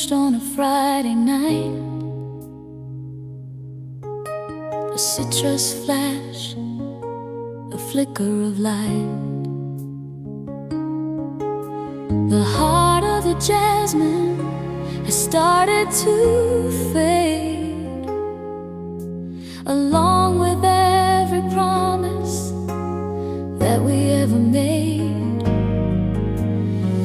crashed on a Friday night. A citrus flash, a flicker of light. The heart of the jasmine has started to fade, along with every promise that we ever made.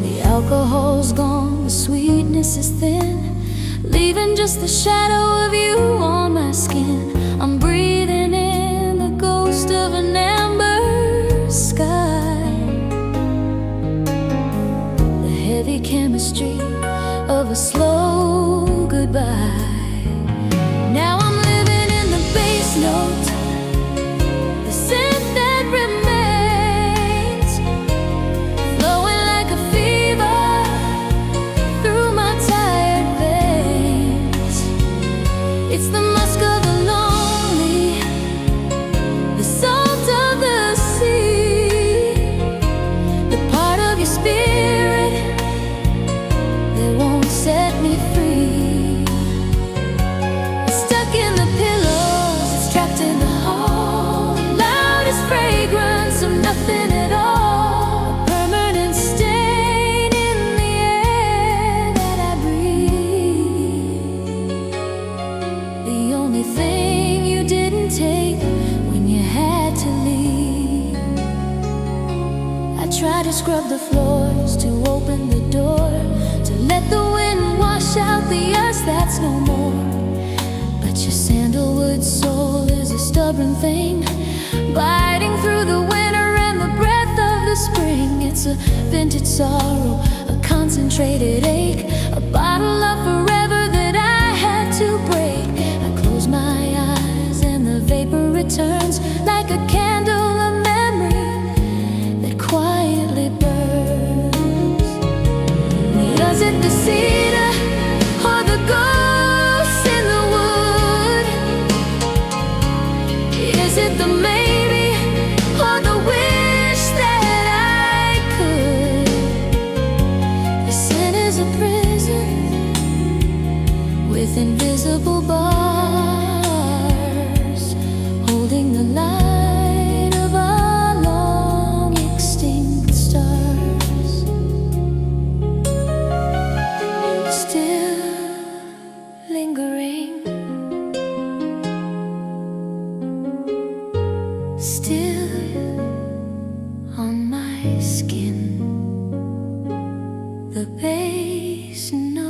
The alcohol's gone, the sweetness is thin, leaving just the shadow of you on my skin. I'm breathing in the ghost of an amber sky, the heavy chemistry of a slow goodbye. Now I'm living in the bass note, the scent that remains, flowing like a fever through my tired veins. It's the musk of the lonely, the salt of the sea, the part of your spirit that won't set me free. It's stuck in the pillows, it's trapped in the hall, loudest fragrance of nothing at all, a permanent stain in the air that I breathe. The only thing you didn't take when you had to leave. I try to scrub the floors, to open the door, to let the wind wash out the us that's no more. But your sandalwood soul is a stubborn thing, biting through the winter and the breath of the spring. It's a vintage sorrow, a concentrated ache, a bottle of forever that I had to break. I close my eyes and the vapor returns like a candle of memory that quietly burns. Was it the cedar or the ghosts in the wood? Is it the maybe or the wish that I could? The scent is a prison with invisible bars, holding the light of our long extinct stars. Still lingering, still on my skin, the bass note.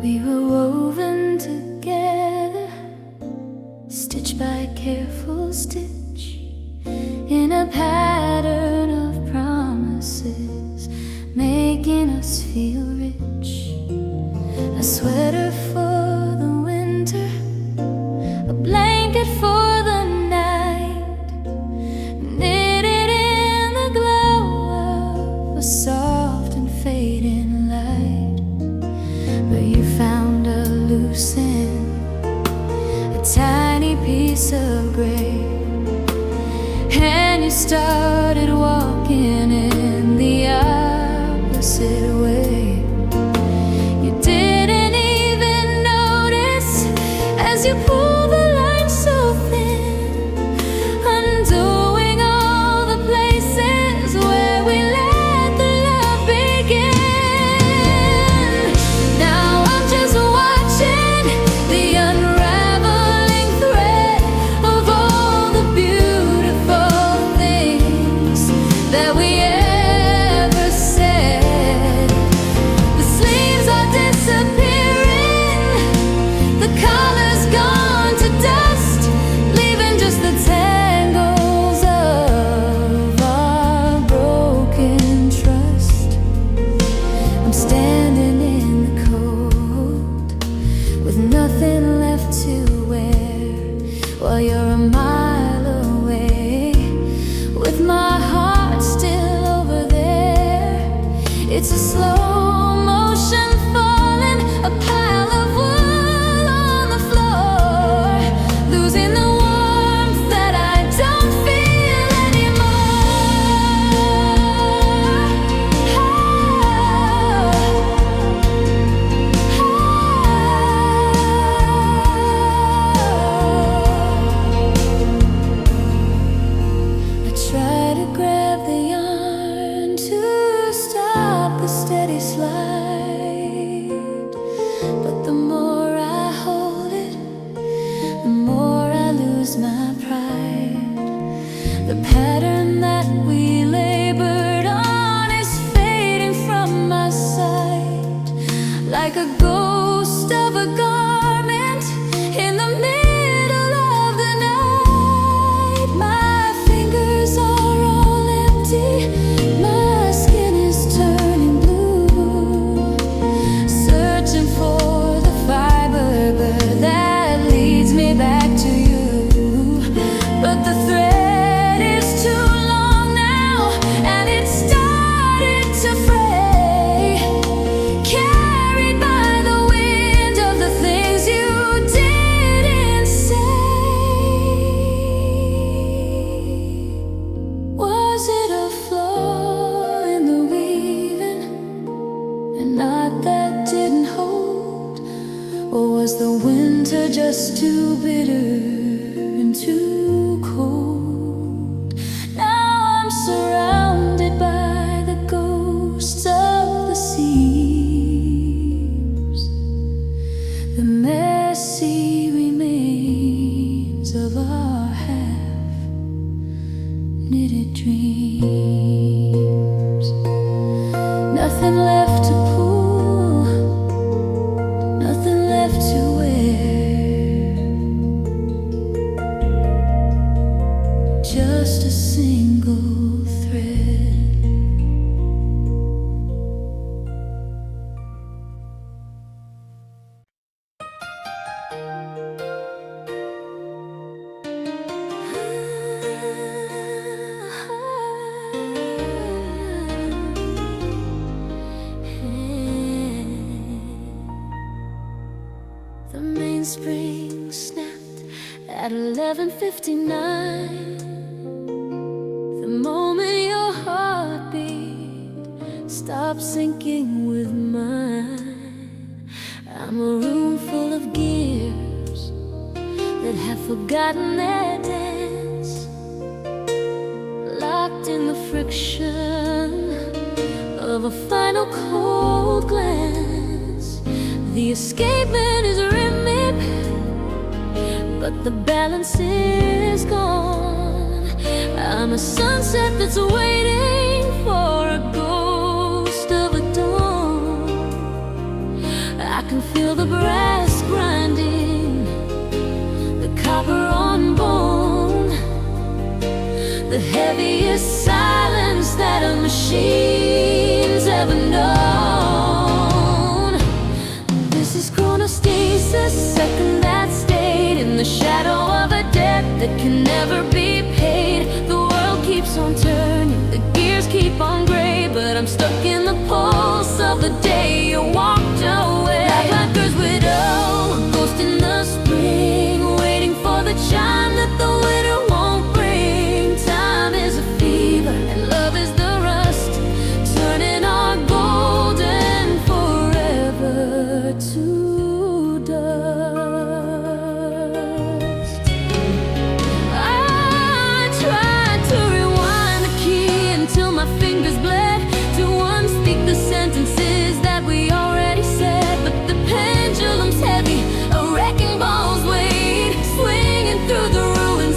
We were woven together, stitch by careful stitch, in a pattern of promises, making us feel rich. A sweater for the winter, a blanket for the night, knitted in the glow of a soft and fading light. But you found a loose end, a tiny piece of gray, and you started walking in the opposite way. You didn't even notice as you pulled the line so thin, undoing all the places where we let the love begin. Now I'm just watching the unraveling thread of all the beautiful things It's a slow motion falling, a pile of wood on the floor, losing the warmth that I don't feel anymore. I try to grab the yarn to stop the steady slide, but the more I hold it, the more I lose my pride. The pattern that we labored on is fading from my sight, like a ghost of a garment in the middle of the night. My fingers are all empty, my skin is turning blue, searching for the fiber that leads me back to you. But the thread is too long now, and it's started to fray, carried by the wind of the things you didn't say. Was it a flaw in the weaving, a knot that didn't hold? Or was the winter just too bitter and too cold? Now I'm surrounded by the ghosts of the seams, the messy remains of our half-knitted dreams. Nothing left to pull, nothing left to wear, just a single thread. The mainspring snapped at 11:59. The moment your heartbeat stopped syncing with mine. I'm a room full of gears that have forgotten their dance, locked in the friction of a final cold glance. The escapement is rhythmic, but the balance is gone. I'm a sunset that's waiting for a ghost of a dawn. I can feel the brass grinding, the copper on bone, the heaviest silence that a machine's ever known. This is chronostasis, second that stayed in the shadow of a debt that can never be paid. The world keeps on turning, the gears keep on gray, but I'm stuck in the pulse of the day you walked away. Like my girl's widow, a ghost in the spring, waiting for the chime that the winter won't bring. Time is a fever and love is the rust, turning our golden forever to dust. I tried to rewind the key until my fingers bled to unspeak the sentences that we already said. But the pendulum's heavy, a wrecking ball's weight, swinging through the ruins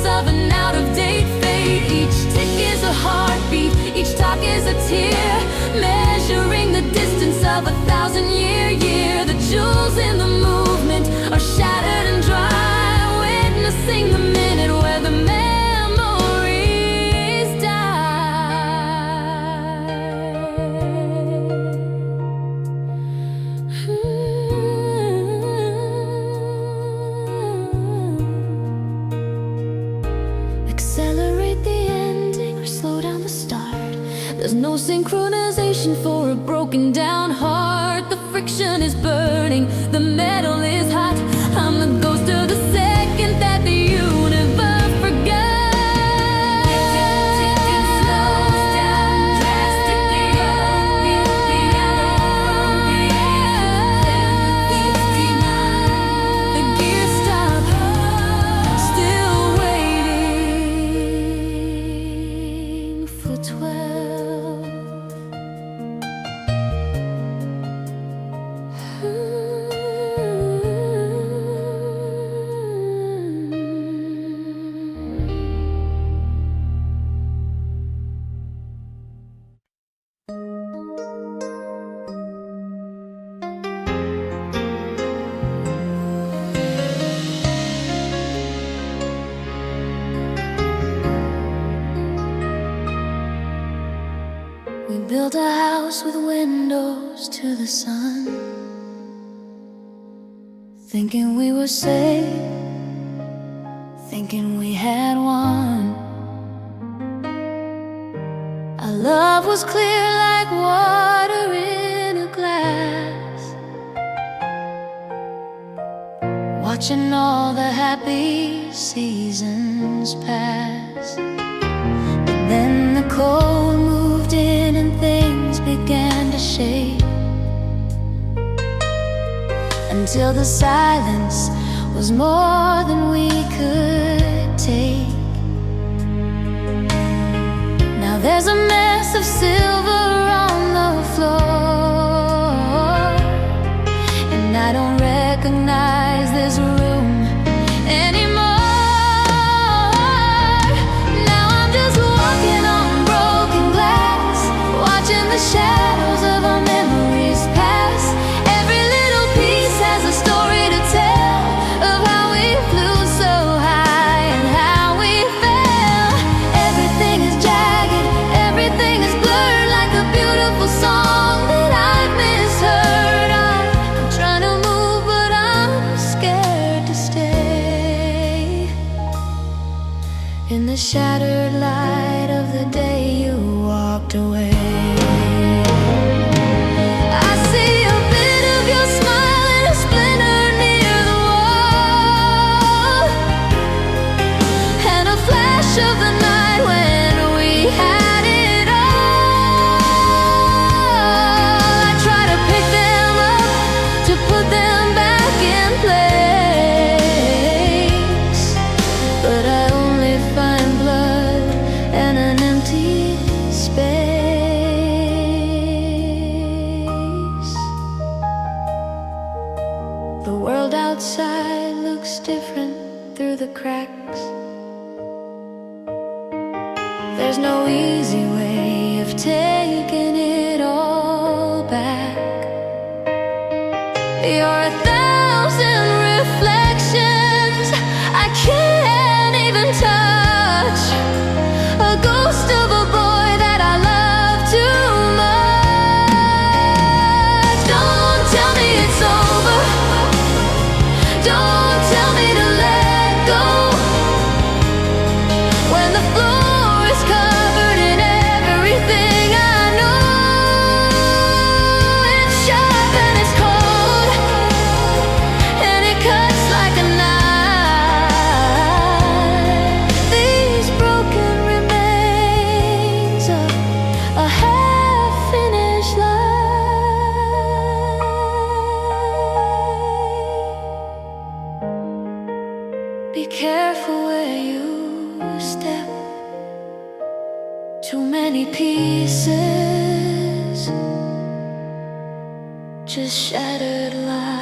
There's no synchronization for a broken down heart. The friction is burning, the metal is hot. I'm the ghost of the second that the universe forgot. Ticking slows down drastically. The gears stop, still waiting for 12. We built a house with windows to the sun, thinking we were safe, thinking we had won. Our love was clear like water in a glass, watching all the happy seasons pass. But then the cold moved in and things began to shake, until the silence was more than we could take. Now there's a mess of silver on the floor, and I don't recognize this room anymore. Now I'm just walking on broken glass, watching the shadows of our memories pass. Every little piece has a story to tell, of how we flew so high and how we fell. Everything is jagged, everything is blurred, like a beautiful song that I've misheard. I'm trying to move, but I'm scared to stay. In the shattered light of the day you walked away, I see a bit of your smile and a splinter near the wall, and a flash of the night when we had it all. I try to pick them up, to put them back in place, but I only find blood and an empty space. The world outside looks different through the cracks. There's no easy way of taking it all back. You're 1,000 reflections I can't even touch, a ghost of a boy that I love too much. Don't tell me it's over, don't tell me to let go, when the floor is covered in everything I know. It's sharp and it's cold, and it cuts like a knife. These broken remains of a half-finished life. Be careful where you step. Too many pieces, just shattered light.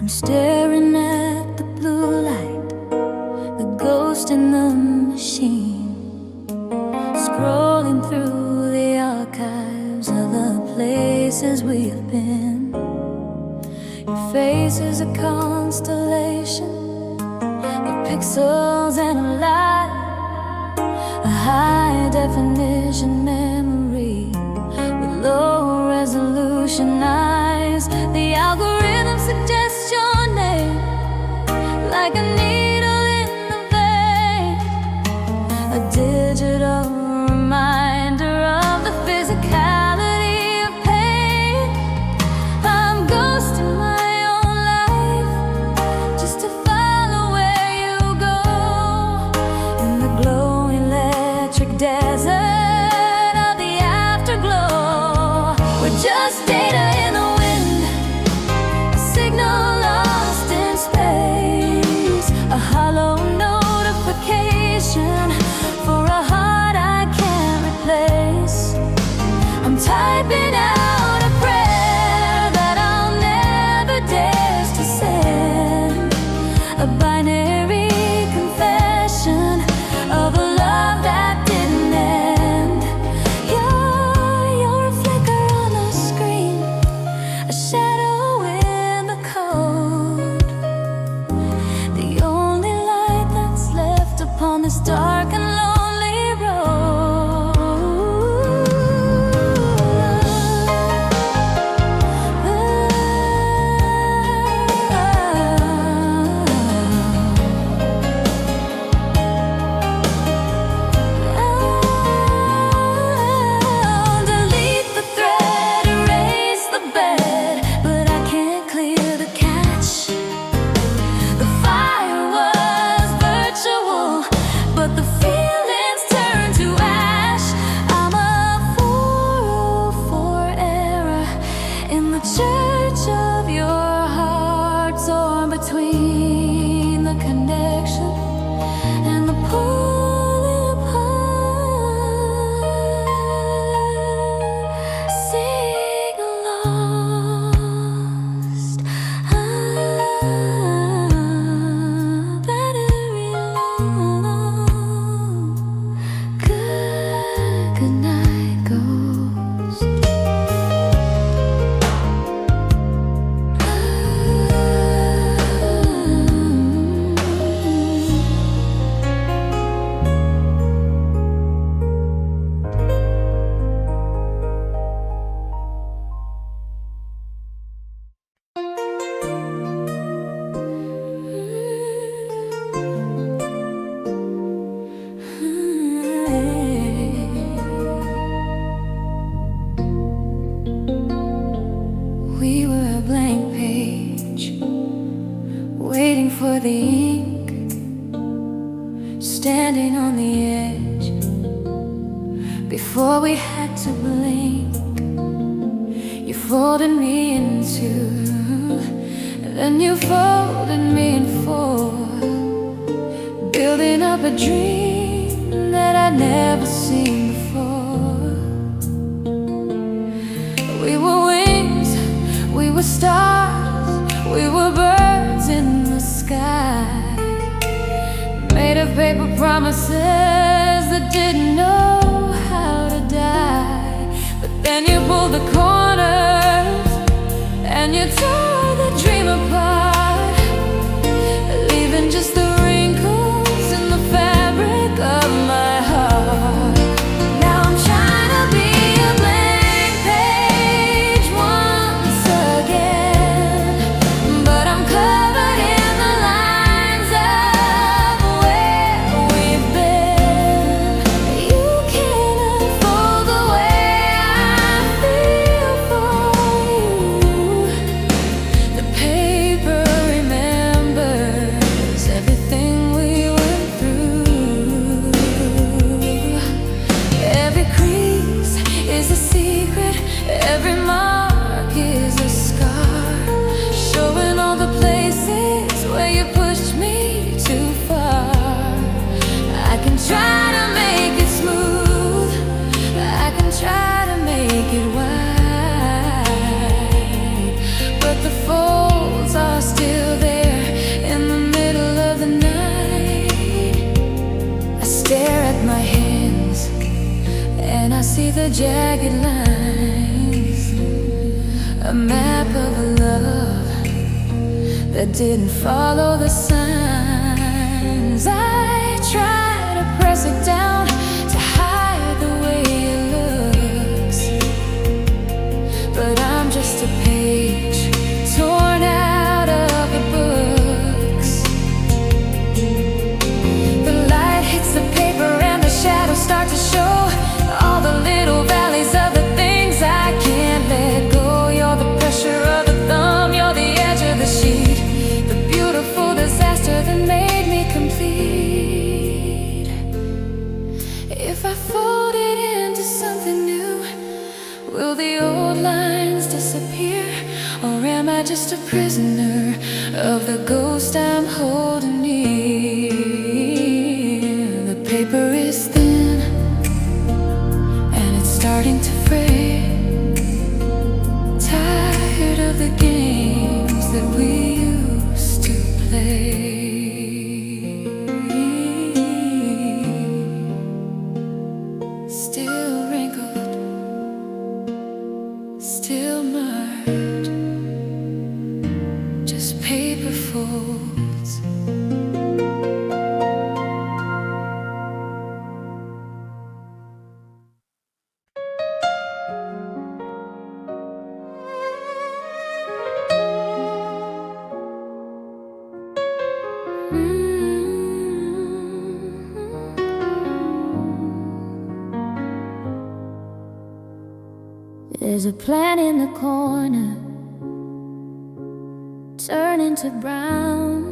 I'm staring at the blue light, the ghost in the machine, scrolling through the archives of the places we have been. Your face is a calm constellation of pixels and a light, a high definition memory with low resolution eyes. The algorithm suggests your name like a needle in the vein, a digital reminder of the physicality of pain. I'm ghosting my own life just to follow where you go in the glow electric desert of the afterglow. We're just data in the wind, a signal lost in space, a hollow notification for a heart I can't replace. I'm typing out a prayer that I'll never dare to send, a binary confession of a love that didn't end. You're a flicker on the screen, a shadow in the code, the only light that's left upon this dark and lonely road. Delete the thread, erase the bed, but I can't clear the cache. The fire was virtual, but the feelings turned to ash. I'm a 404 error in the church of your heart, torn between the connection and the pulling apart. Signal lost, battery low. Good night, ghost. We were a blank page, waiting for the ink, standing on the edge before we had to blink. You folded me in two, and then you folded me in four, building up a dream that I'd never seen before. We were wings, we were stars, we were birds in the sky, made of paper promises that didn't know how to die. But then you pulled the corners and you tore the dream apart, leaving just the wrinkles in the fabric of my heart. Now I'm trying to be a blank page once again, but I'm covered in the lines of where we've been. You can't unfold the way I feel for you. The paper remembers everything we went through. Every crease is a secret, every mark is a scar, showing all the places where you pushed me too far. I can try to make it smooth, I can try to make it wide, but the folds are still there in the middle of the night. I stare at my hands and I see the jagged lines, a map of a love that didn't follow the signs. I try to press it down to hide the way it looks, but I'm just a page torn out of the books. The light hits the paper and the shadows start to show all the little valleys of the things I can't let go. You're the pressure of the thumb, you're the edge of the sheet, the beautiful disaster that made me complete. If I fold it into something new, will the old lines disappear? Or am I just a prisoner of the ghost I'm holding near? The paper is thin and it's starting to fray. Tired of the games that we used to play. Still wrinkled, still marred, just paper folds. There's a plant in the corner, turning to brown,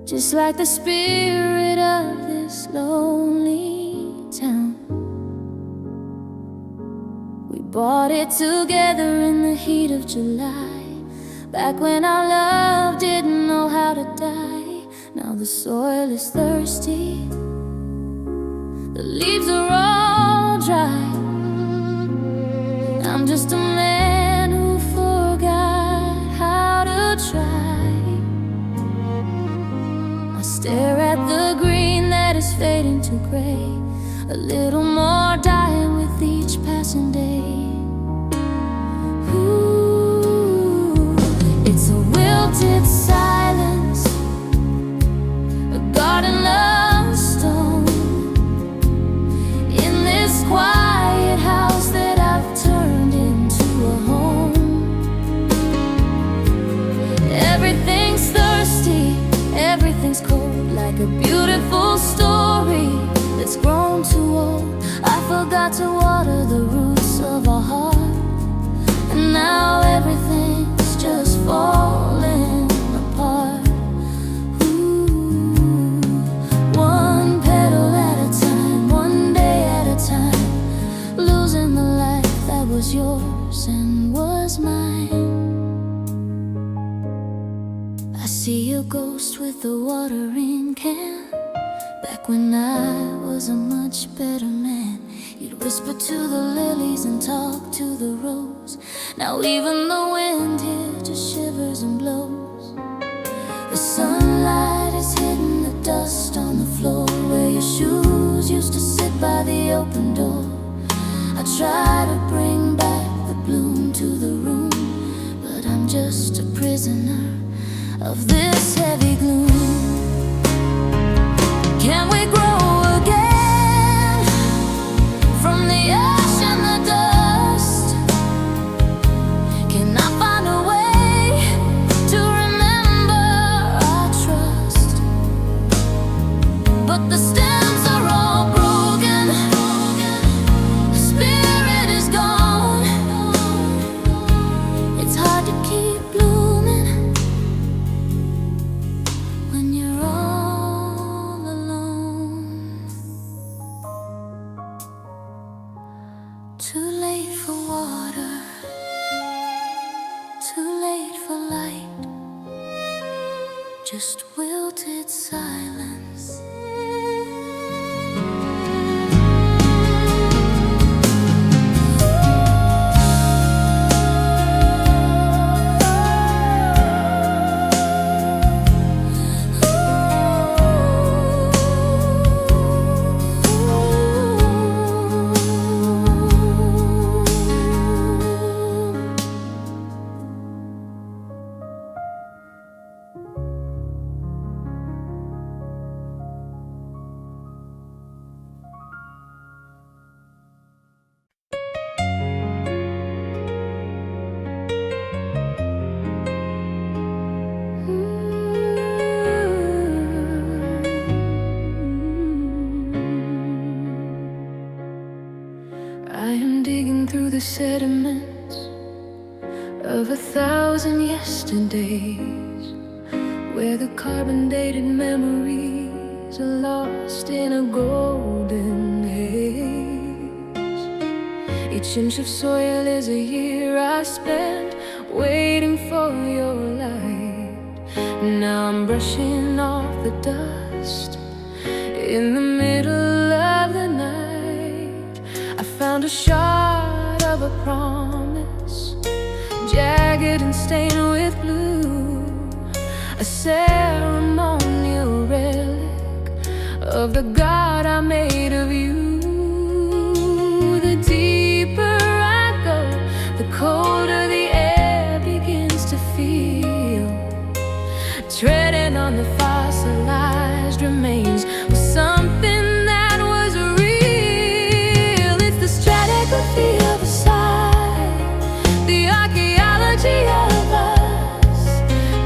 just like the spirit of this lonely town. We bought it together in the heat of July, back when our love didn't know how to die. Now the soil is thirsty, the leaves are all dry. I'm just a man who forgot how to try. I stare at the green that is fading to gray, a little more dying with each passing day. Ooh, it's a wilted silence, a garden of stone, in this quiet house that I've turned into a home. Everything's thirsty, everything's cold, like a beautiful story that's grown too old. I forgot to water the roots of our heart, and now everything's just falling apart. Ooh, one petal at a time, one day at a time, losing the life that was yours and was mine. I see your ghost with the watering can. Back when I was a much better man, you'd whisper to the lilies and talk to the rose. Now even the wind here just shivers and blows. The sunlight is hitting the dust on the floor where your shoes used to sit by the open door. I try to bring back the bloom to the room, but I'm just a prisoner of this heavy gloom. Can we grow again from the ash and the dust? Can I find a way to remember our trust? But the stems are all broken, the spirit is gone. It's hard to keep blooming when you're all alone. Too late for water, too late for light, just wilted silence. sediments of 1,000 yesterdays, where the carbon-dated memories are lost in a golden haze. Each inch of soil is a year I spent waiting for your light. Now I'm brushing off the dust in the middle of the night. I found a shard of a promise, jagged and stained with blue, a ceremonial relic of the God I made of you. The deeper I go, the colder the air begins to feel. Treading on the fossilized remains was something that was real. It's the stratigraphy of a sigh, the archaeology of us,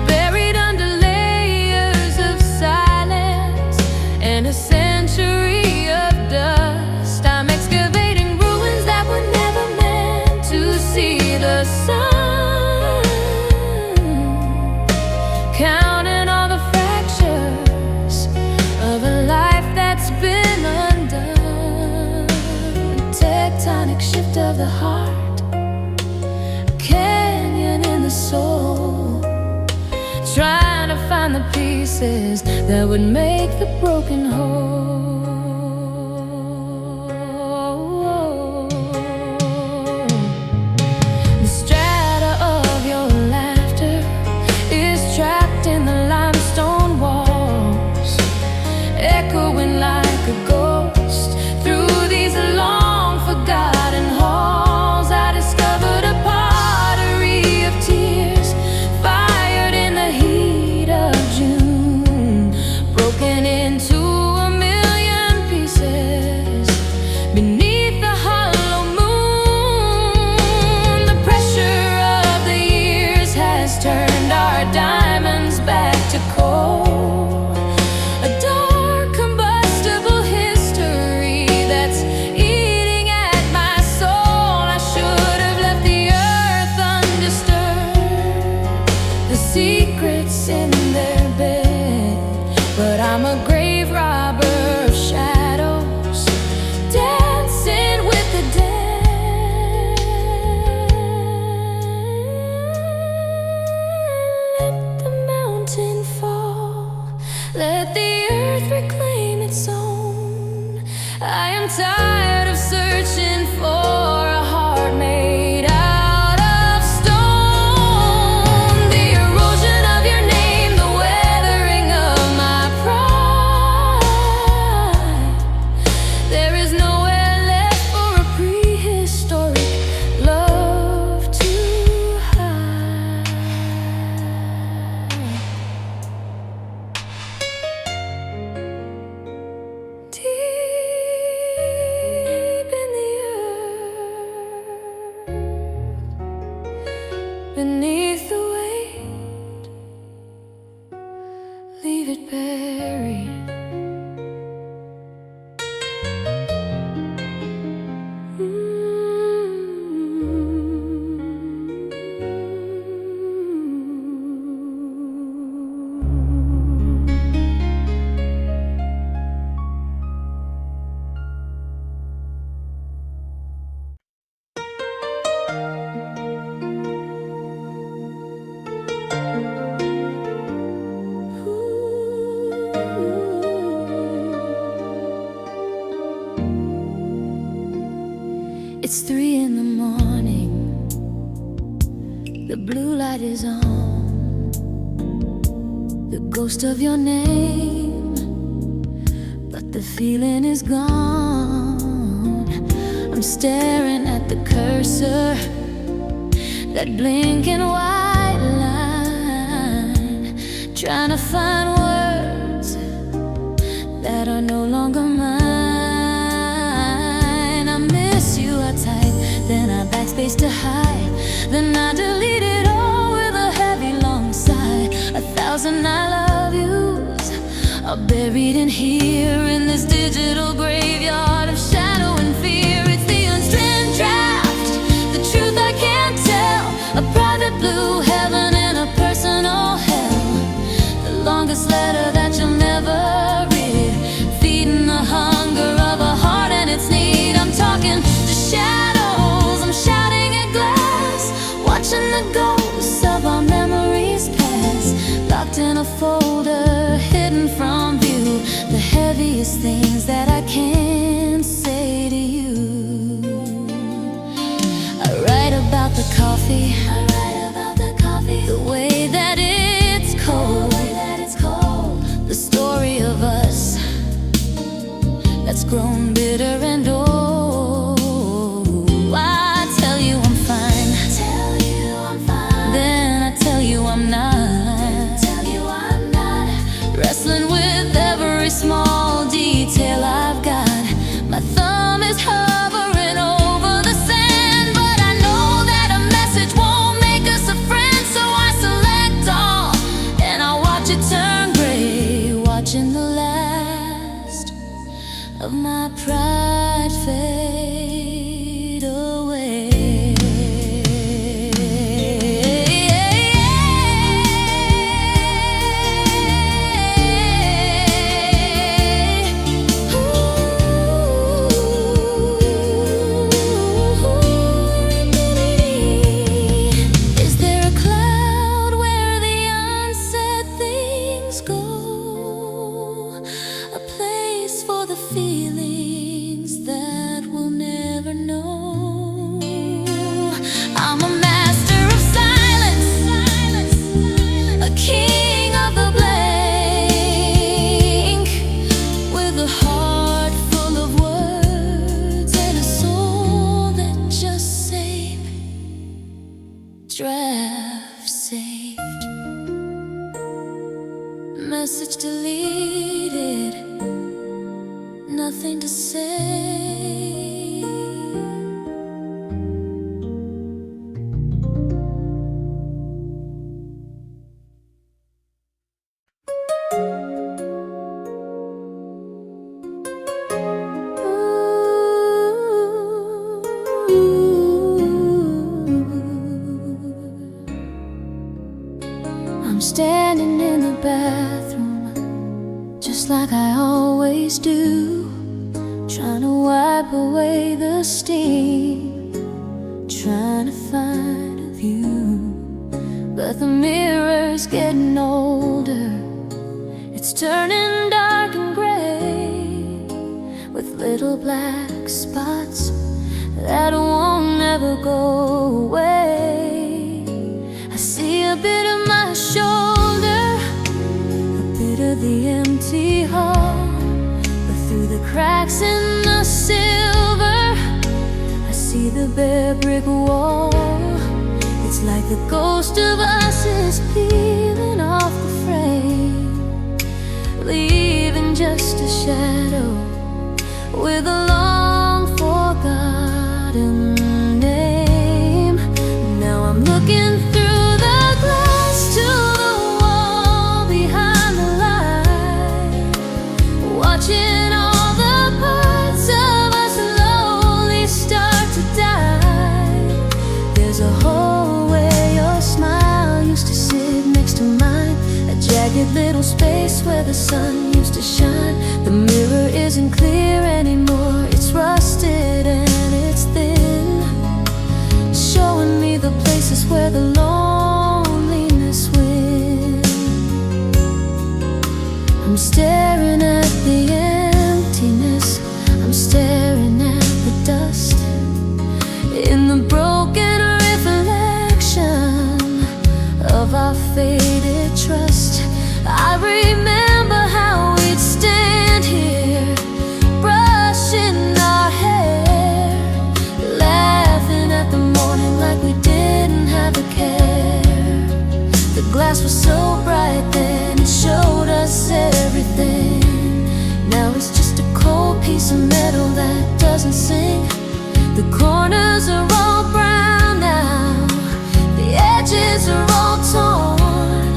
buried under layers of silence and a century of dust. I'm excavating ruins that were never meant to see the sun, counting all the fractures of a life that's been undone. A tectonic shift of the heart, a canyon in the soul, trying to find the pieces that would make the broken whole. The strata of your laughter is trapped in the limestone walls, echoing like a ghost through these long forgotten halls. I discovered a pottery of tears, fired in the heat of June, broken into a million pieces beneath the hollow moon. The pressure of the years has turned our diamonds back to coal, a dark combustible history that's eating at my soul. I should have left the earth undisturbed, the secrets in their bed, but I'm a grave robber of shadows, dancing with the dead. Let the mountain fall, let the earth reclaim its own. I am tired of searching for a heart made out of stone. The erosion of your name, the weathering of my pride. There is nowhere left for a prehistoric love to hide. Deep in the earth, beneath the weight, leave it buried. It's 3 in the morning, the blue light is on, the ghost of your name, but the feeling is gone. I'm staring at the cursor, that blinking white line, trying to find words that are no longer mine. I miss you, I type, then I backspace to hide, then I delete it all with a heavy long sigh. 1,000 I love yous are buried in here, in this digital graveyard of shadow and fear. It's the unstrand draft, the the ghosts of our memories past, locked in a folder, hidden from view. The heaviest things that I can't say to you. I write about the coffee, the way that it's cold, the story of us that's grown bitter and old. I tell you I'm fine, then I tell you I'm not, wrestling with every small detail I've got. My thumb is hovering over the sand, but I know that a message won't make us a friend. So I select all, and I watch it turn gray, watching the last of my pride fade away. Is there a cloud where the unsaid things go? A place for the feelings that we'll never know. I'm a master of silence, a king of the blank, with a heart full of words and a soul that just saved, draft saved, message deleted, nothing to say. I'm standing in the bathroom, just like I always do, trying to wipe away the steam, trying to find a view. But the mirror's getting older, it's turning dark and gray, with little black spots that won't ever go away. I see a bit of my shoulder, a bit of the empty hall, but through the cracks in the silver, I see the bare brick wall. It's like the ghost of us is peeling off the frame, leaving just a shadow with a long forgotten name. Now I'm looking through the glass to the wall behind the light, watching all the parts of us slowly start to die. There's a hole where your smile used to sit next to mine, a jagged little space where the sun used to shine. The mirror isn't clear anymore, it's rusted and it's thin, showing me the places where the loneliness wins. I'm staring at the emptiness, I'm staring at the dust, in the broken reflection of our faded trust. I remember how we'd stand here, brushing our hair, laughing at the morning like we didn't have a care. The glass was so bright then, it showed us everything. Now it's just a cold piece of metal that doesn't sink. The corners are all brown now, the edges are all torn,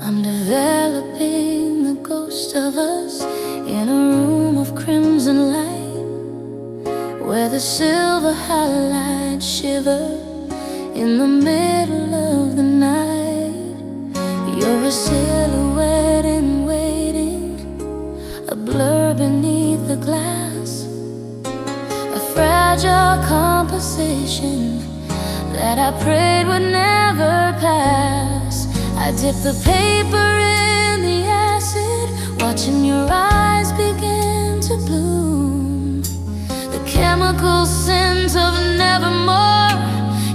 I'm developing the ghost of us in a room of crimson light, where the silver highlights shiver in the middle of the night. You're a silhouette in waiting, a blur beneath the glass, a fragile composition that I prayed would never pass. I dip the paper in the acid, watching your eyes begin to bloom. The chemical scent of nevermore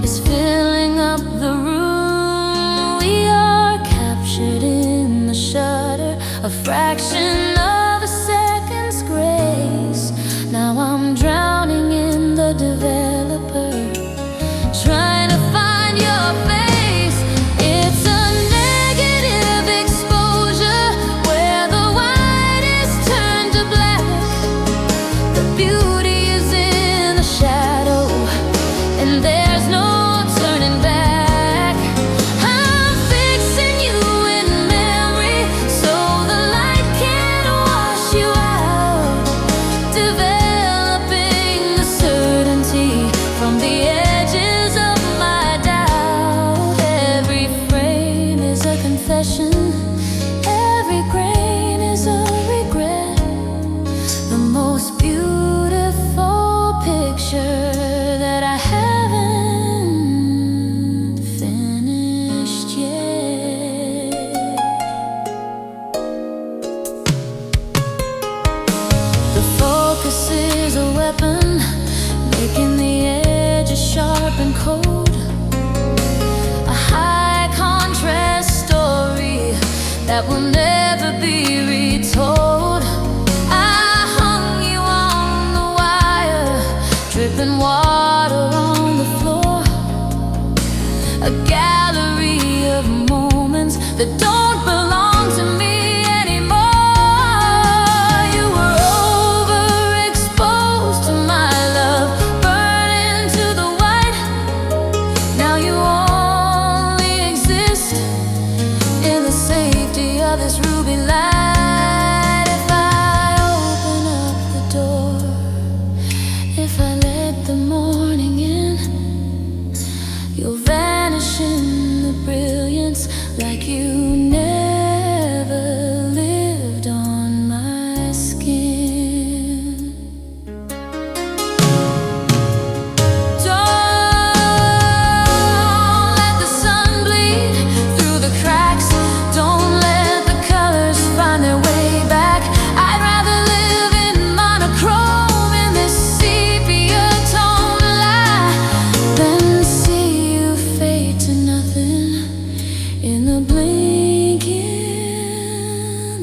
is filling up the room. We are captured in the shudder, a fraction of a second's grace. Now I'm drowning in the developer, trying to find your face. It's a negative exposure where the white is turned to black. The beauty is in the shadow, and there's no turning back. I'm fixing you in memory so the light can wash you out, developing the certainty from the edges of my doubt. Every frame is a confession, every grain is a regret. The most beautiful picture that I haven't finished yet. The focus is a weapon, making the edges sharp and cold. A high contrast story that will never be retold. I hung you on the wire, dripping water on the floor. A gallery of moments that don't belong to me anymore. You were overexposed to my love, burning to the white. Now you only exist in the safety of this ruby light. If I open up the door, if I let the morning in, you'll vanish in the brilliance like you never lived on my skin. Don't let the sun bleed through the cracks. Don't let the colors find their way back. I'd rather live in monochrome in this sepia tone lie than see you fade to nothing in the blinking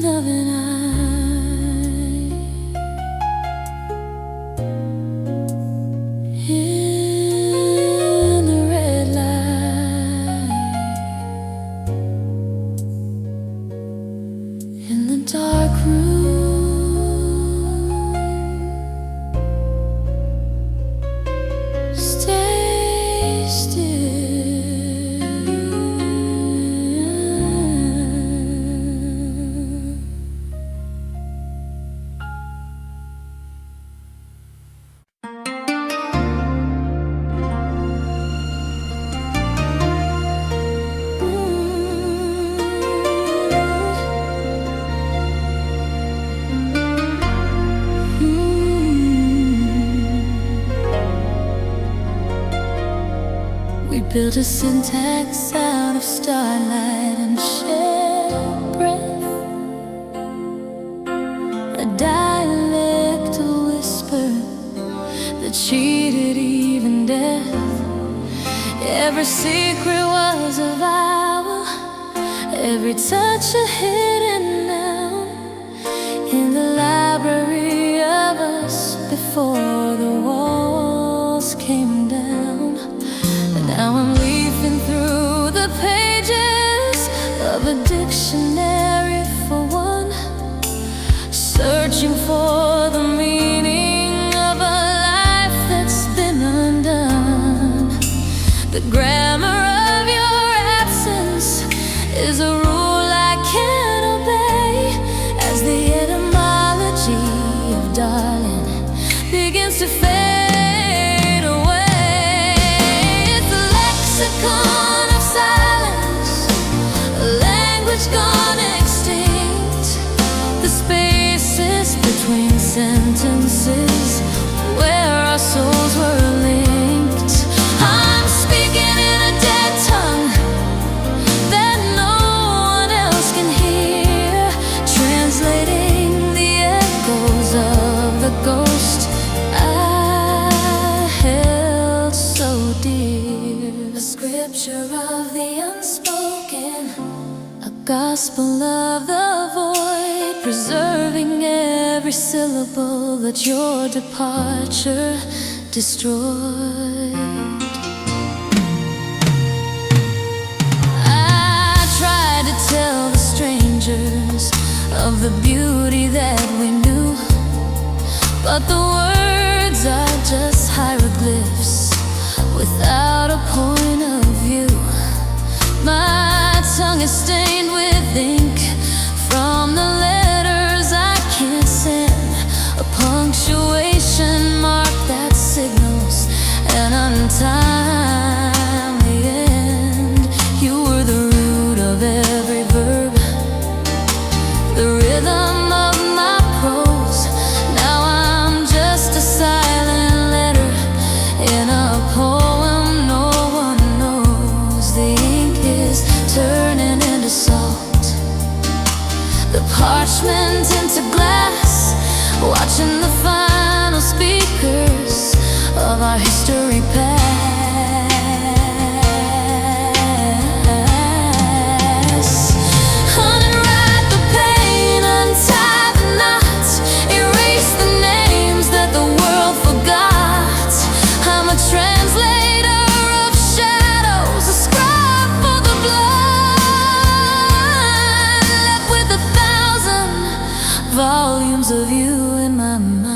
of an eye. In the red light, in the dark room, stay still. We built a syntax out of starlight and shared breath, a dialectal whisper that cheated even death. Every secret was a vowel, every touch a hidden noun in the library of us before the walls came down. And now I'm leafing through the pages of a dictionary for one, searching for the meaning of a life that's been undone. The grammar of your absence is a rule I picture of the unspoken, a gospel of the void, preserving every syllable that your departure destroyed. I tried to tell the strangers of the beauty that we knew, but the words are just hieroglyphs without a point of view. My tongue is stained with ink from the letters I can't send, a punctuation mark that signals an untimely end. You were the root of every verb, the rhythm of my prose. Now I'm just a silent letter in a poem no one knows. The ink is turning into salt, the parchment into glass, watching the final speakers of our history pass. Unwrite the pain, untie the knots, erase the names that the world forgot. I'm a translator of shadows, a scribe for the blind, left with 1,000 volumes of you in my mind.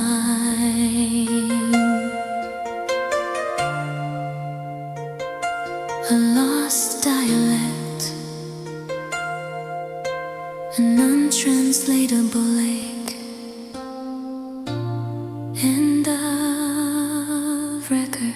A lost dialect, an untranslatable ache, end of record.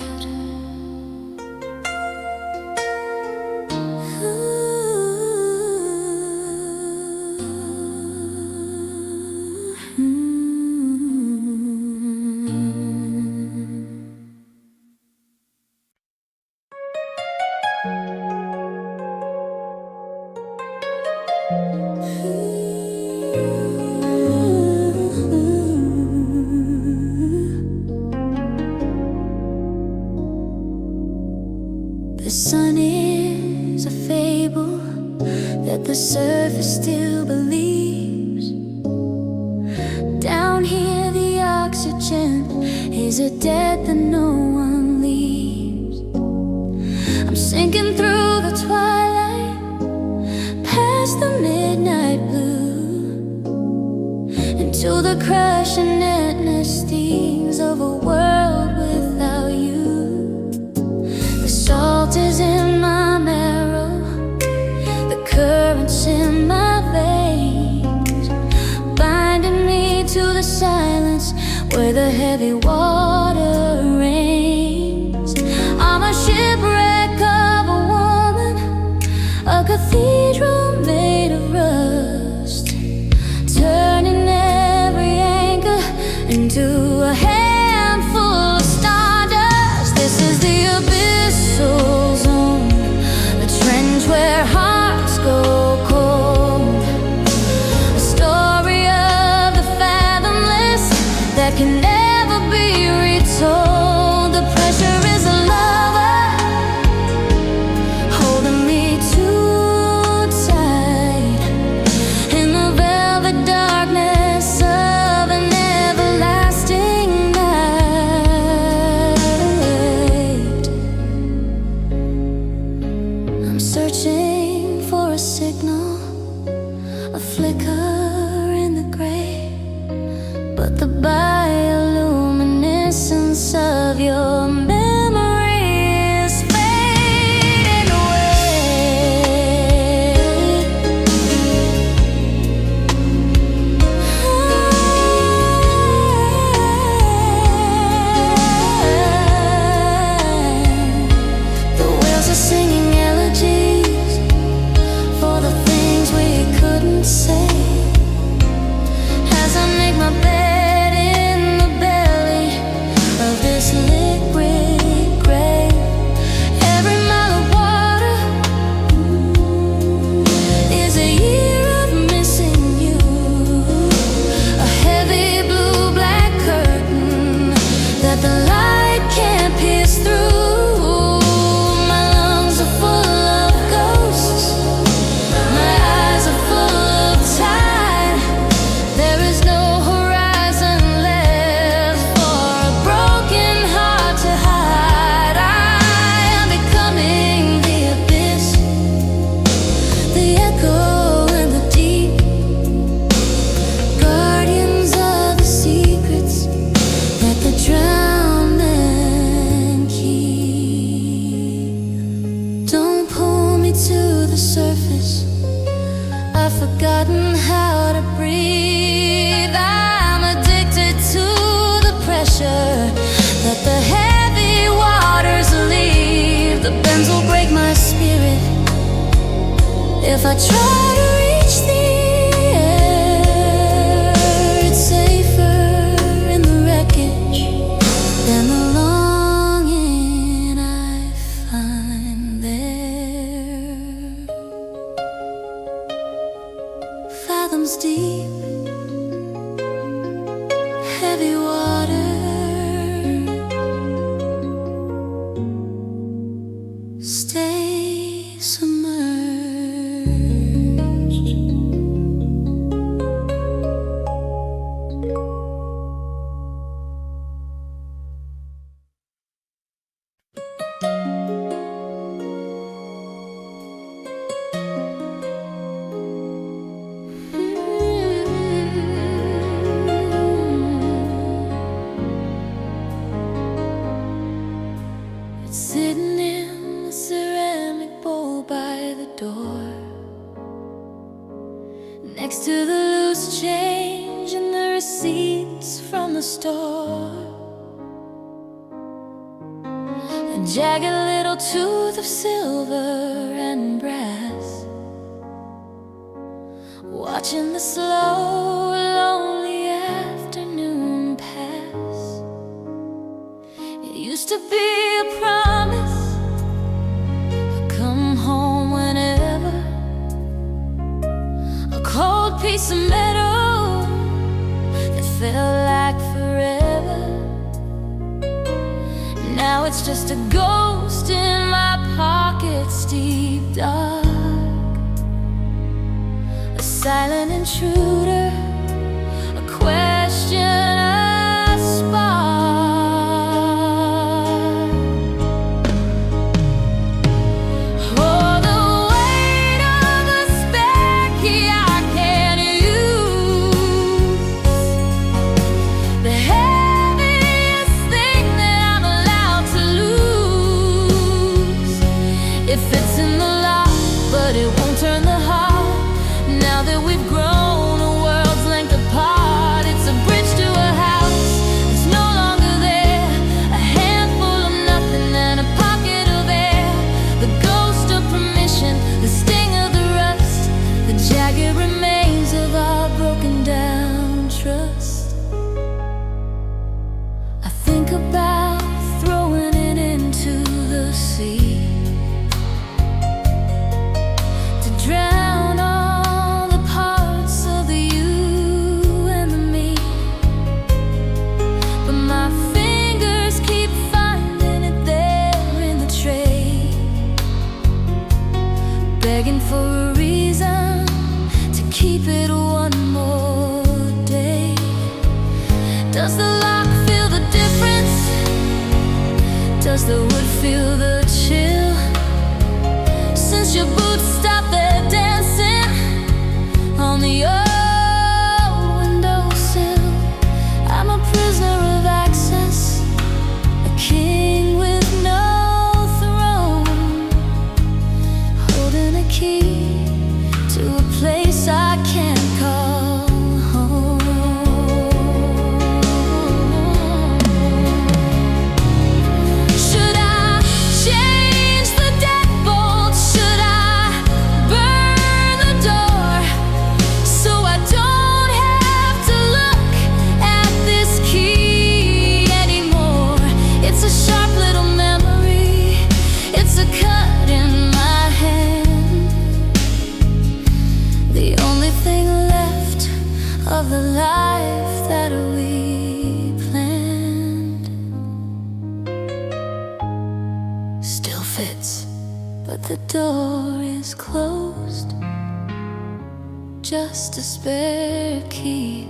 The sun is a fable that the surface still believes. Down here the oxygen is a debt that no one leaves. I'm sinking through the twilight, past the midnight blue, into the crushing endless stings of a world without you. The salt is in my marrow, the currents in my veins, binding me to the silence where the heavy water rains. I'm a shipwreck of a woman, a cathedral made of rust, turning every anchor into a handful of stardust. This is the abyssal zone, the trench where hearts go cold, a story of the fathomless that can never be forgotten how to breathe. I'm addicted to the pressure that the heavy waters leave. The bends will break my spirit if I try to reach the air. It's safer in the wreckage than the longing I find there. Fathoms deep, heavy water, stay submerged. Sitting in the ceramic bowl by the door, next to the loose change and the receipts from the store, a jagged little tooth of silver and brass, watching the slow, lonely afternoon pass. It used to be a promise, come home whenever, a cold piece of metal that felt like forever. Now it's just a ghost in my pockets, deep dark, a silent intruder, a question, a spark. If it's in the lock, but it won't turn the heart. Now that we've grown a world's length apart, it's a bridge to a house that's no longer there, a handful of nothing and a pocket of air, the ghost of permission, the sting of the rust, the jagged remains of our broken down trust. I think about throwing it into the sea, drown all the parts of the you and the me, but my fingers keep finding it there in the tray, begging for a reason to keep it one more day. Does the lock feel the difference? Does the wood feel the chill? Since your boots stopped their dancing on the old windowsill, I'm a prisoner of access, a king with no throne, holding a key to a place I can't call home. Should I change the deadbolt? Should I burn the door so I don't have to look at this key anymore? It's a sharp little memory, it's a cut in my hand, the only thing left of the life that we planned. Still fits, but the door is closed, just a spare key.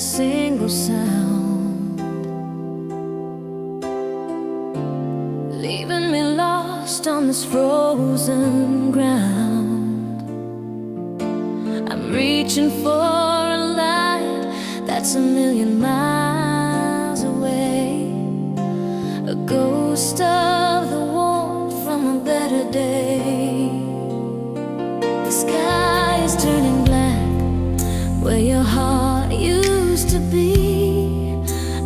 single sound, leaving me lost on this frozen ground. I'm reaching for a light that's a million miles away, a ghost of the warmth from a better day. The sky is turning black where your heart used to be,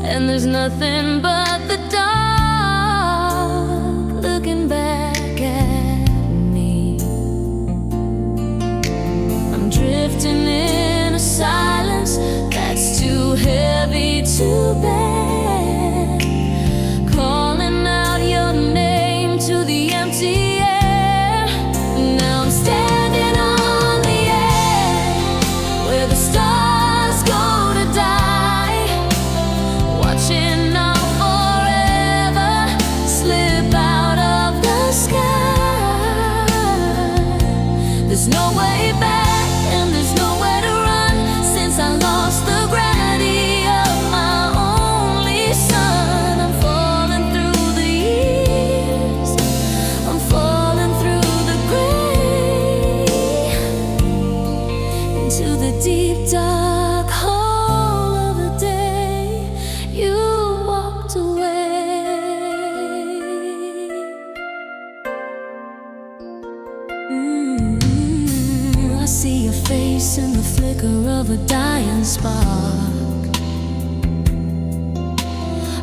and there's nothing but the dark looking back at me. I'm drifting in a silence that's too heavy to bear, calling out your name to the empty air. Now I'm standing on the edge where the stars go to die, watching our forever slip out of the sky. There's no way back and there's nowhere to run, since I lost the gravity of my only son. I'm falling through the years, I'm falling through the gray, into the deep dark hole of the day you walked away. I see your face in the flicker of a dying spark,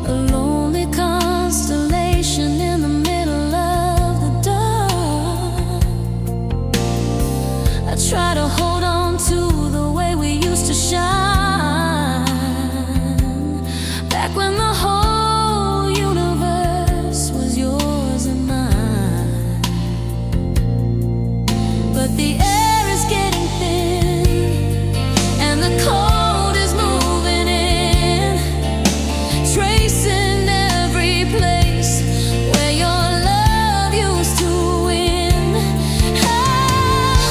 a lonely constellation in the middle of the dark. I try to hold on to the way we used to shine, back when the whole universe was yours and mine. But the air is getting thin and the cold is moving in, tracing every place where your love used to win.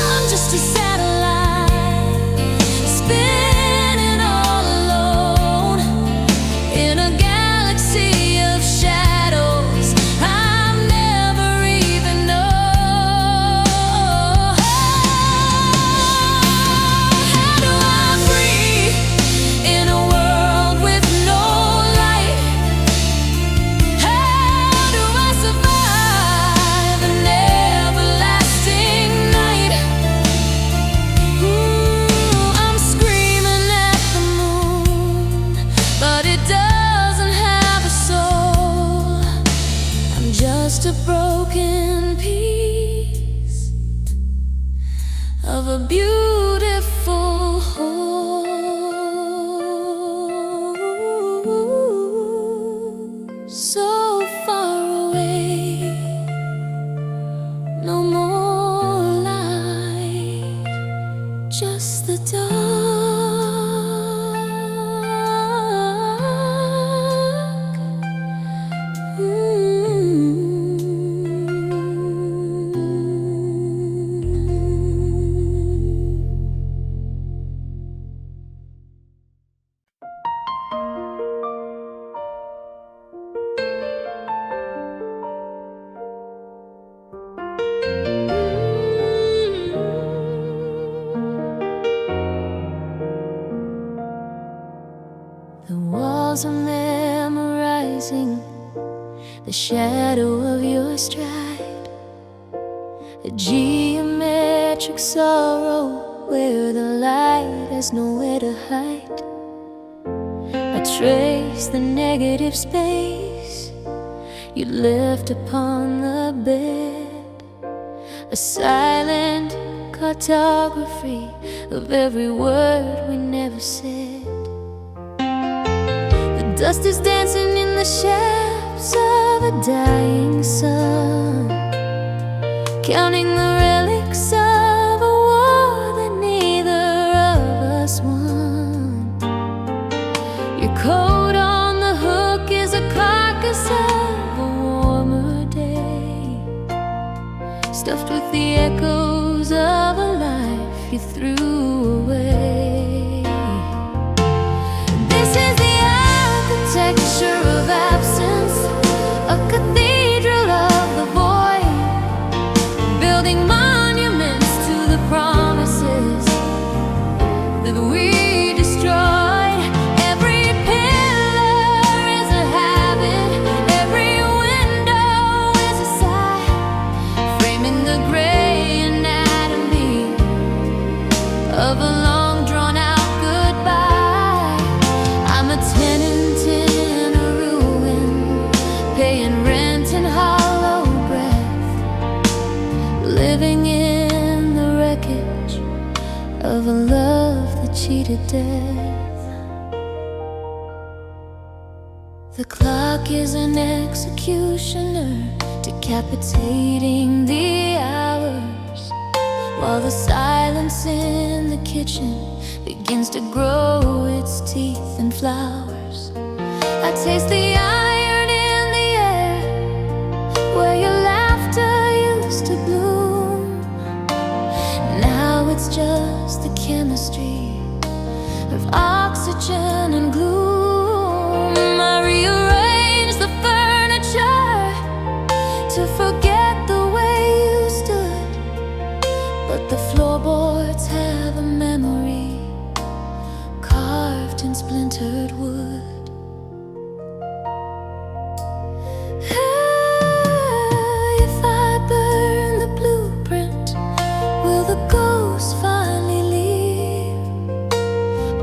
I'm just a satellite spinning all alone in a galaxy of shadows I've never even known. How do I breathe in a world with no light? How do I survive an everlasting night? I'm screaming at the moon, but it doesn't have a soul. I'm just a broken piece of a beautiful whole. So far away, no more light, just the dark. The walls are memorizing the shadow of your stride, a geometric sorrow where the light has nowhere to hide. I trace the negative space you left upon the bed, a silent cartography of every word we never said. Dust is dancing in the shafts of a dying sun, counting the relics of a war that neither of us won. Your coat on the hook is a carcass of a warmer day, stuffed with the echoes of a life you threw away. living in the wreckage of a love that cheated death. The clock is an executioner, decapitating the hours, while the silence in the kitchen begins to grow its teeth and flowers. I taste the iron in the air where your laughter used to bloom. Now it's just the chemistry of oxygen and gloom. I rearrange the furniture to forget the way you stood, but the floorboards have a memory carved in splintered wood. If I burn the blueprint, will the ghost finally leave?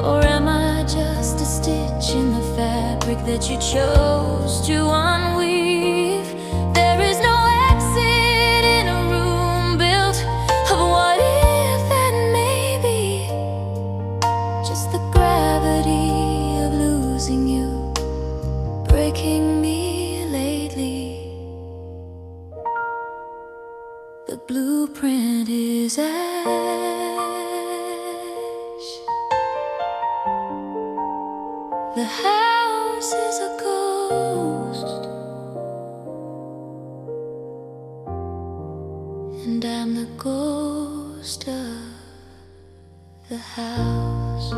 Or am I just a stitch in the fabric that you chose to unweave? There is no exit in a room built of what if and maybe, just the gravity of losing you, breaking me lately. The blueprint is ash. The house is a ghost, and I'm the ghost of the house.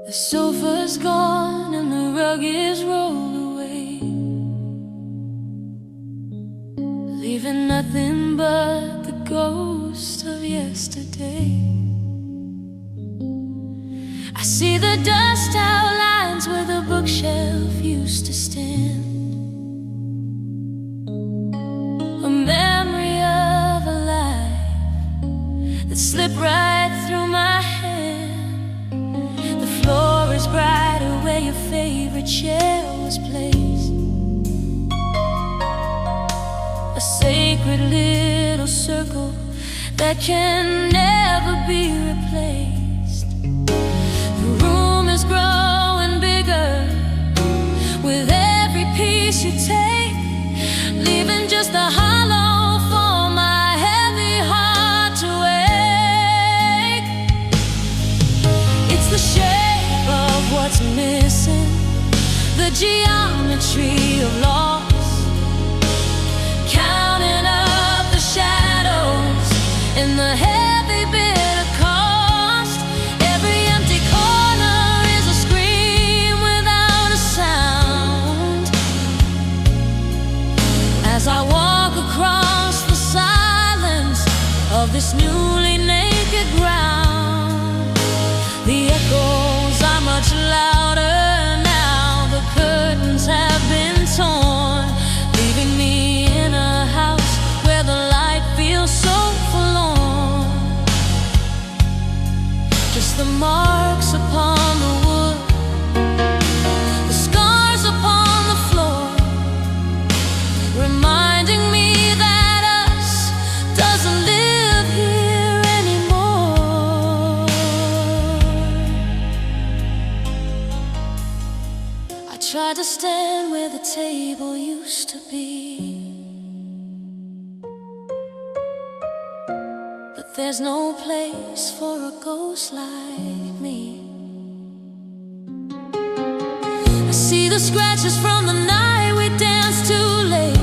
The sofa's gone and the rug is rolled away, leaving nothing but the ghost of yesterday. I see the dust outlines where the bookshelf used to stand, a memory of a life that slipped right through my hand. The floor is brighter where your favorite chair was placed, a sacred little circle that can never be replaced. The room is growing bigger with every piece you take, leaving just a hollow for my heavy heart to ache. It's the shape of what's missing, the geometry of loss, counting up the shadows in the heavy bit of cost. Every empty corner is a scream without a sound. As I walk across the silence of this newly naked ground, the echoes are much louder now. The curtains have been torn, leaving me in a house where the light feels so forlorn. Just the marks upon the wood, the scars upon the floor, reminding me that us doesn't live here anymore. I tried to stand where the table used to be, but there's no place for a ghost like me. I see the scratches from the night we danced too late,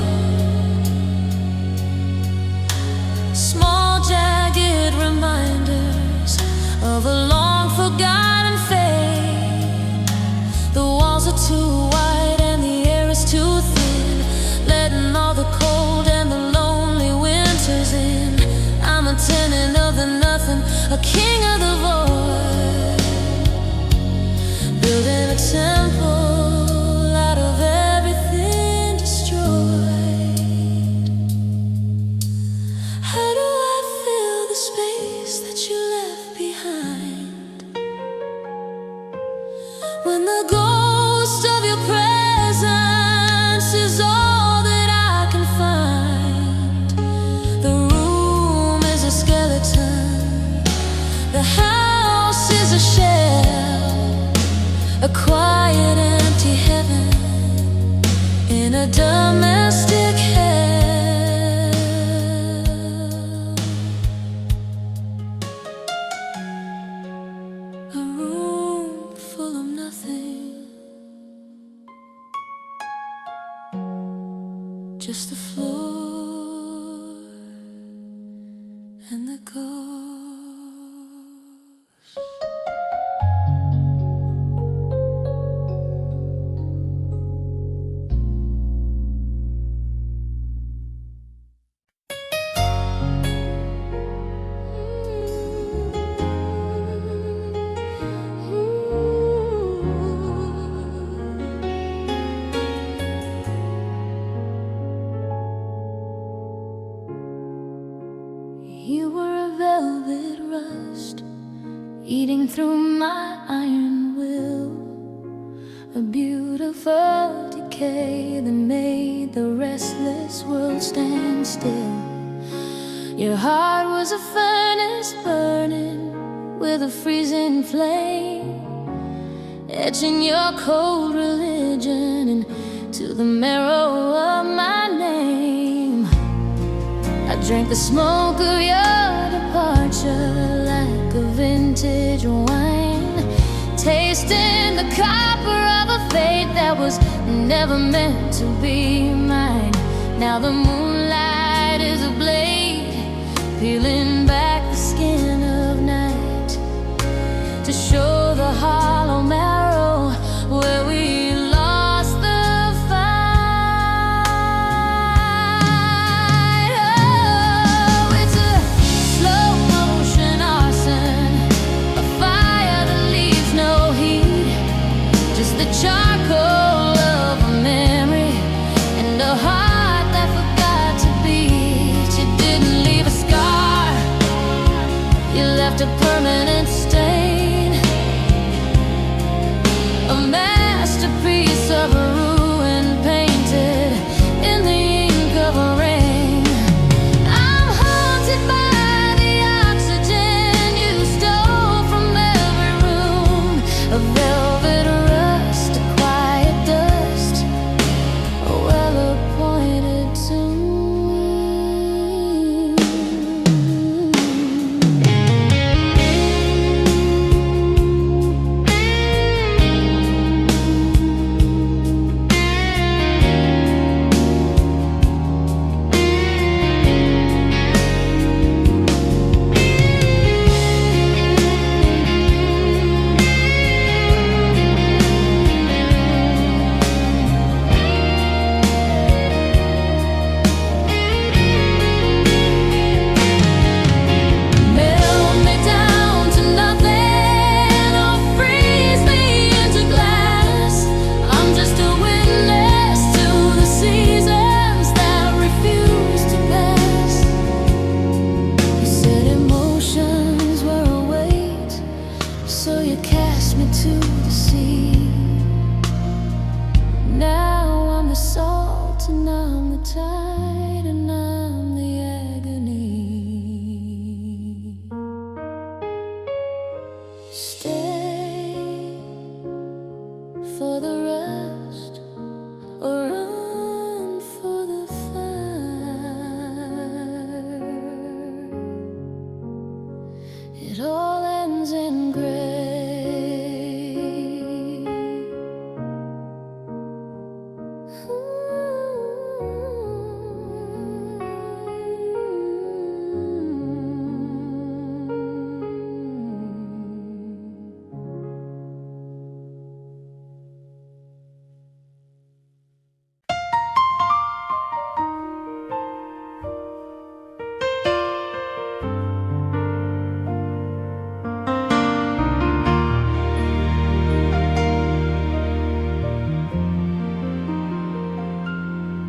small jagged reminders of a long forgotten fate. The walls are too wide and the air is too thin, letting all a domestic hell, a room full of nothing, just the floor and the ghost. You were a velvet rust, eating through my iron will, a beautiful decay that made the restless world stand still. Your heart was a furnace burning with a freezing flame, etching your cold religion into the marrow of my name. I drank the smoke of your departure like a vintage wine, tasting the copper of a fate that was never meant to be mine. Now the moonlight is a blade, peeling back the skin of night to show the hollow marrow where we lost the fight. Oh, it's a slow motion arson, a fire that leaves no heat, just the charcoal of a memory and a heart that forgot to beat. You didn't leave a scar, you left a permanent stain, a masterpiece of a ruin painted in the ink of a rain. I'm haunted by the oxygen you stole from every room, a velvet rust, a quiet dust, a well-appointed tomb. Melt me down to nothing or freeze me into glass. I'm just a witness to the seasons that refuse to pass. You said emotions were a weight, so you cast me to the sea. Now I'm the salt and I'm the tide and I'm the agony. Stay for the rest or run for the fire. It all ends in gray.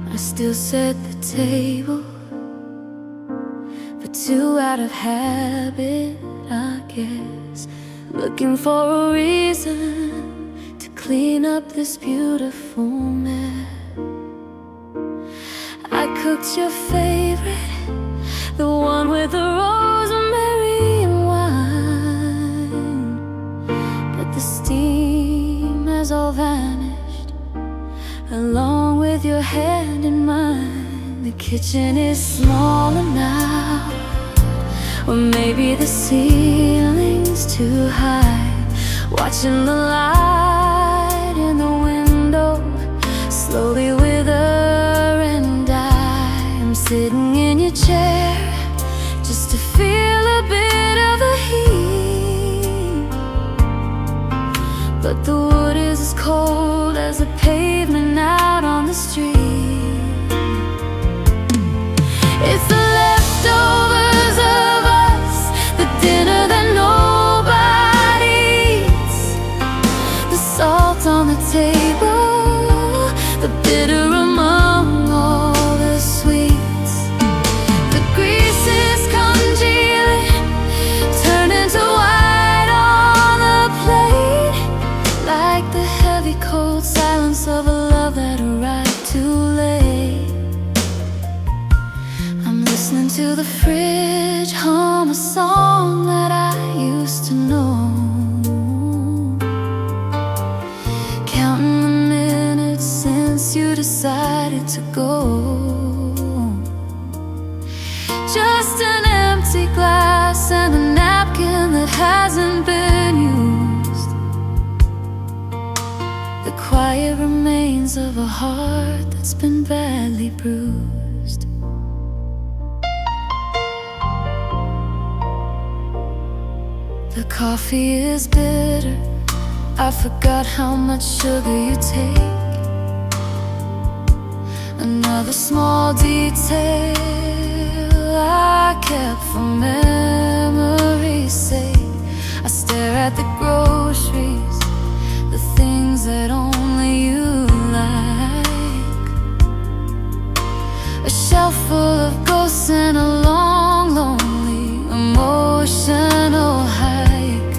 I still set the table for two out of habit, I guess, looking for a reason to clean up this beautiful mess. I cooked your favorite, the one with the rosemary and wine, but the steam has all vanished along along with your hand in mine. The kitchen is smaller now, or maybe the ceiling's too high. Watching the light in the window slowly wither and die. I'm sitting in your chair just to feel a bit of the heat, but the wood is as cold as the pavement out on the street. It's the leftovers of us, the dinner that nobody eats, the salt on the table, the bitter among all the sweets. The grease is congealing, turning to white on the plate, like the heavy cold silence of a love that arrived too late. I'm listening to the fridge hum a song that I used to know, counting the minutes since you decided to go. Just an empty glass and a napkin that hasn't been used, the quiet remains of a heart that's been badly bruised. The coffee is bitter, I forgot how much sugar you take. Another small detail I kept for memory's sake. I stare at the groceries, the things that only you like, a shelf full of ghosts and a long, lonely, emotional hike.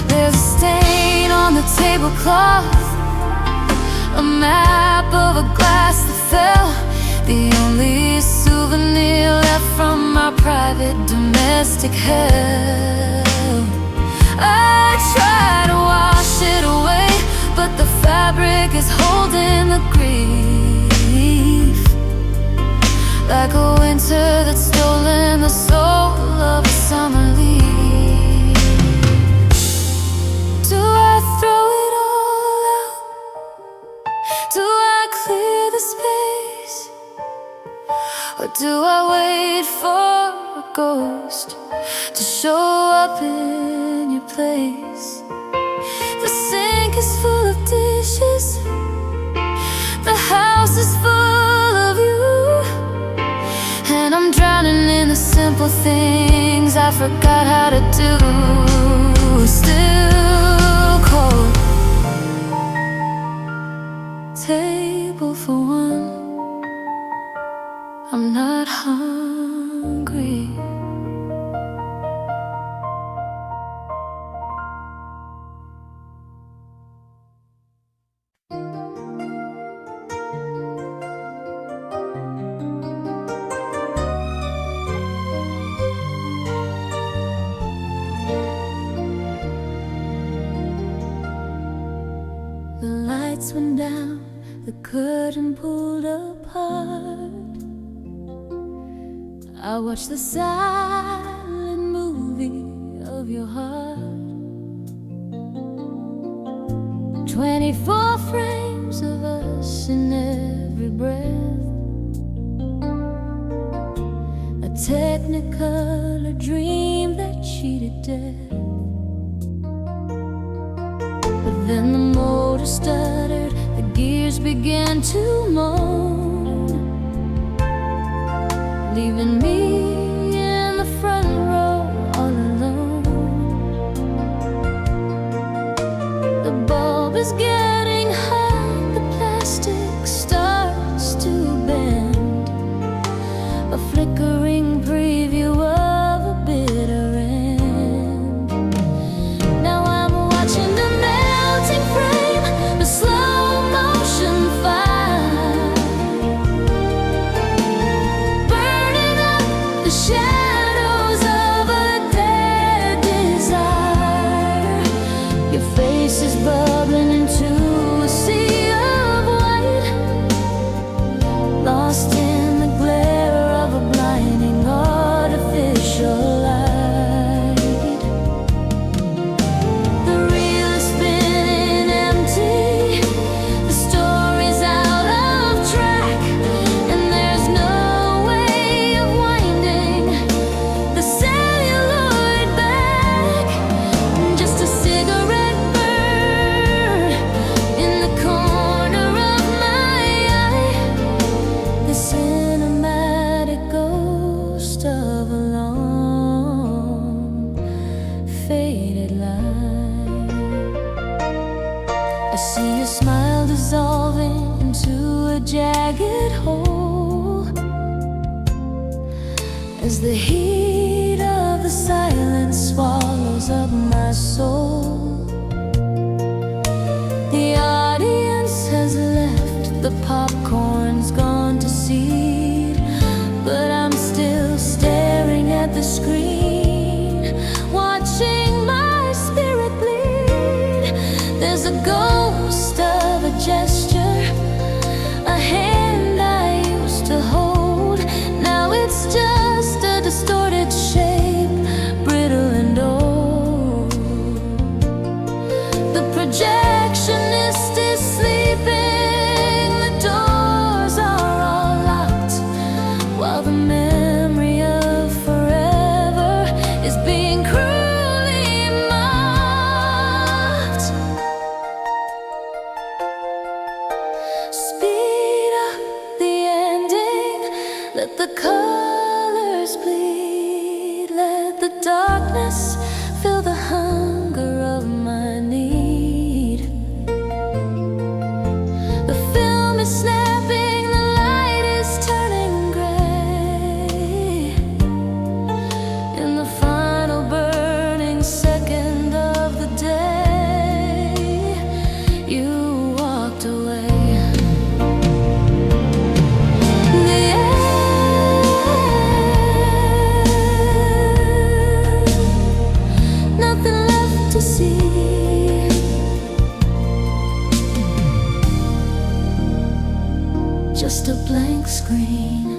There's a stain on the tablecloth, a map of a glass that fell, the only souvenir left from our private domestic hell. I try to wash it away, but the fabric is holding the grief, like a winter that's stolen the soul of a summer leaf. Do I throw it all out? Do I clear the space? Or do I wait for a ghost to show up in your place? The sink is full of dishes, the house is full of you, and I'm drowning in the simple things I forgot how to do. Still cold, table for one, I'm not hungry. The lights went down, the curtain pulled apart. I watched the silent movie of your heart. 24 frames of us in every breath, a technicolor dream that cheated death. But then the motor stuttered, the gears began to moan, leaving me in the front row all alone. The bulb is getting hot, the plastic starts to bend, a flickering preview of a bitter end. Now I'm watching the melting frame, the slow motion fire, burning up the shadows of a dead desire. Your face is bubbling into a sea of white, jagged hole as the heat of the silence swallows up my soul. The audience has left, the popcorn's gone to seed, but I'm still staring at the screen, watching my spirit bleed. There's a ghost of a gesture, a hand I used to hold. Now it's just a distorted shape, brittle and old. The projectionist is sleeping, the doors are all locked, while the memory of forever is being cruelly mocked. Speed up the ending, let the colors bleed, let the darkness fill the hunger of my need. The film is snapping, the light is turning gray. In the final burning second of the day, you walked away. The end, nothing left to see. Just a blank screen.